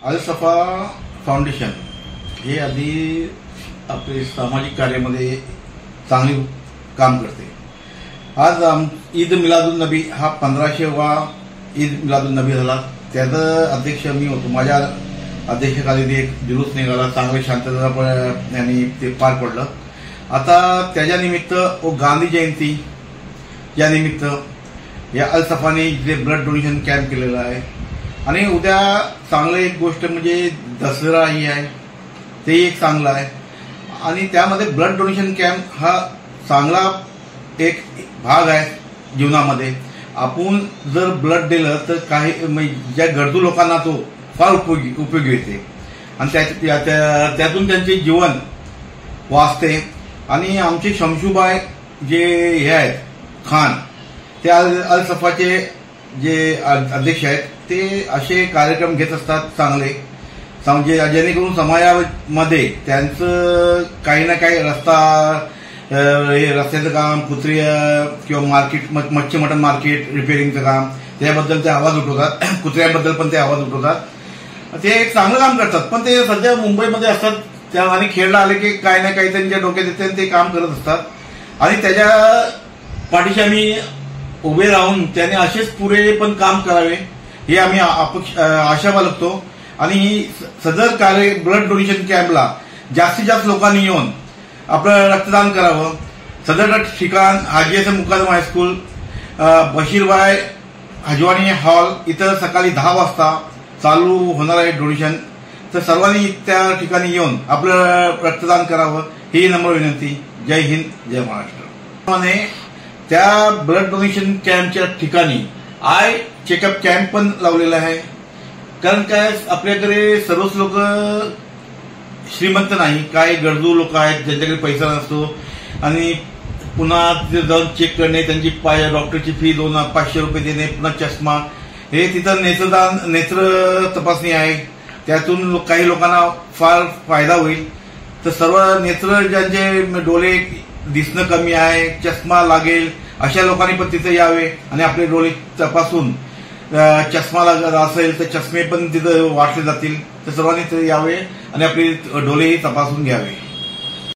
अल सफा फाउंडेशन हे आधी आपले सामाजिक कार्यामध्ये चांगले काम करते। आज ईद मिलादुल नबी हा 1500वा ईद मिलादुल नबी झाला, त्याचा अध्यक्ष मी होतो। माझ्या अध्यक्षतेखाली एक जुलूस निघाला, चांगले शांततापणे ते पार पडलं। आता त्याच्या निमित्त गांधी जयंती या निमित्त या अल सफाने जे ब्लड डोनेशन कॅम्प केलेला आहे आणि उद्या चांगलं एक गोष्ट म्हणजे दसरा ही आहे, ते एक चांगलं आहे आणि त्यामध्ये ब्लड डोनेशन कॅम्प हा चांगला एक भाग आहे जीवनामध्ये। आपण जर ब्लड दिलं तर काही ज्या गरजू लोकांना तो फार उपयोगी येते आणि त्यातून त्यांचे जीवन वाचते। आणि आमचे शमशूबाई जे हे आहेत खान, ते अल सफाचे जे अध्यक्ष आहेत, ते असे कार्यक्रम घेत असतात चांगले, जेणेकरून समाजामध्ये त्यांचं काही ना काही रस्त्याचं काम, कुत्री किंवा मार्केट, मच्छी मटण मार्केट रिपेअरिंगचं काम, त्याबद्दल ते आवाज उठवतात, कुत्र्यांबद्दल पण ते आवाज उठवतात। ते एक चांगलं काम करतात, पण ते सध्या मुंबईमध्ये असतात त्या आणि खेळला आले की काही ना काही त्यांच्या डोक्यात येते ते काम करत असतात आणि त्याच्या पाठीशी आम्ही उभे राहून त्याने असेच पुरे पण काम करावे हे आम्ही आशा बाळगतो। आणि सदर कार्य ब्लड डोनेशन कॅम्पला जास्तीत जास्त लोकांनी येऊन आपलं रक्तदान करावं। सदर ठिकाण हाजी मुकादम हायस्कूल, बशीरबाई हजवानी हॉल, इथं सकाळी 10 वाजता चालू होणार आहे डोनेशन। तर सर्वांनी त्या ठिकाणी येऊन आपलं रक्तदान करावं ही नम्र विनंती। जय हिंद, जय महाराष्ट्र। त्या ब्लड डोनेशन कॅम्पच्या ठिकाणी आय चेकअप कॅम्प पण लावलेला आहे, कारण काय आपल्याकडे सर्वच लोक श्रीमंत नाही, काही गरजू लोक आहेत ज्यांच्याकडे पैसा नसतो आणि पुन्हा तिथे जाऊन चेक करणे, त्यांची डॉक्टरची फी 500 रुपये देणे, पुन्हा चष्मा, हे तिथं नेत्र तपासणी आहे, त्यातून काही लोकांना फार फायदा होईल। तर सर्व नेत्र ज्यांचे डोळे दिसणं कमी आहे, चष्मा लागेल, अशा लोकांनी पण तिथे यावे आणि आपले डोळे तपासून चष्मा लागत असेल तर चष्मे पण तिथे वाटले जातील। तर सर्वांनी तिथे यावे आणि आपले डोळेही तपासून घ्यावे।